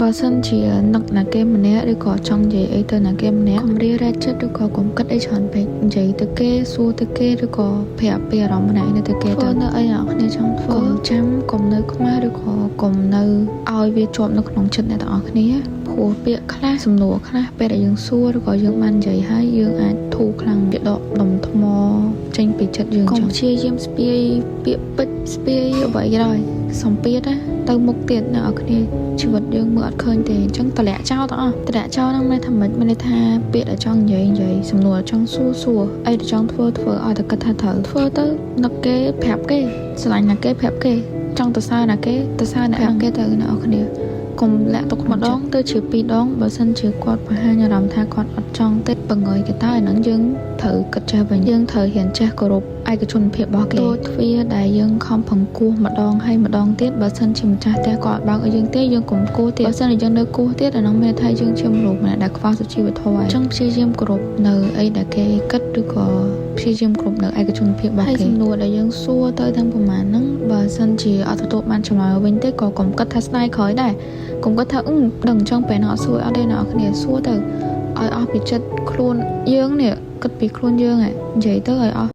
បើសិនជានឹកណាគេម្នាក់ឬក៏ចង់និយាយអីទៅណាគេម្នាក់កុំរារ៉ាចិត្តឬក៏កុំគិតអីច្រើនពេកនិយាយទៅគេសួរទៅគេឬក៏ប្រាប់ពីអារម្មណ៍ម្នាក់នៅទៅគេទៅនៅអីអ្នកគ្នាចង់ធ្វើកុំចាំកុំនៅខ្មាស់ឬក៏កុំនៅឲ្យវាជាប់នៅក្នុងចិត្តអ្នកទាំងអស់គ្នាព្រោះពាក្យខ្លះសំណួរខ្លះពេលដែលយើងសួរឬក៏យើងបាននិយាយហើយយើងអាចធូរខ្លាំងពាក្យដកដុំថ្មចេញពីចិត្តយើងកុំព្យាយាមស្ពាយពាក្យពេចស្ពាយអ្វីក៏ដោយសំពាធណាទៅមុខទៀតអ្នកនរគ្នាជីវិតយើងមើលអត់ឃើញទេអញ្ចឹងតម្លាក់ចោលទាំងអស់តម្លាក់ចោលហ្នឹងមានថាមិនមានន័យថាពាក្យដែលចង់និយាយសំណួរចង់សួរអីដែលចង់ធ្វើឲ្យតែគិតថាត្រូវធ្វើទៅនឹកគេប្រាប់គេស្រឡាញ់ណាគេប្រាប់គេចង់ទៅសើណាគេទៅសើអ្នកហ្នឹងគេទៅអ្នកនរគ្នាកុំលាក់ទុកម្ដងទៅជា2ដងបើសិនជាគាត់បង្ហាញអារម្មណ៍ថាគាត់អត់ចង់ទេបង្ើយគេតើអាហ្នឹងយើងត្រូវគិតចេះវិញយើងត្រូវរៀនចេះគោរពឯកជនភាពរបស់គេដូចទ្វារដែលយើងខំប្រឹងគោះម្ដងហើយម្ដងទៀតបើសិនជាម្ចាស់ផ្ទះគាត់បើកឲ្យយើងទេយើងកុំគោះទៀតបើសិនជាយើងនៅគោះទៀតអាហ្នឹងមានថាយើងជាមនុស្សម្នាក់ដែលខ្វះសុជីវធម៌អញ្ចឹងព្យាយាមគោរពនៅអីដែលគេគិតឬក៏ព្យាយាមគោរពនៅឯកជនភាពរបស់គេហើយសំណួរដែលយើងសួរទៅទាំងប្រមាណហ្នឹងបើសិនជាអត់ទទួលបានចម្លើយវិញទេក៏កុំគិតថាស្ដាយក្រោយដែរកុំគិតថាដឹងអញ្ចឹងពេលណាអត់សួរអត់ទេអ្នកគ្នាសួរទៅឲ្យអស់ពីចិត្តខ្លួនយើងនេះគិតពីខ្លួនយើងហ៎និយាយទៅឲ្យអស់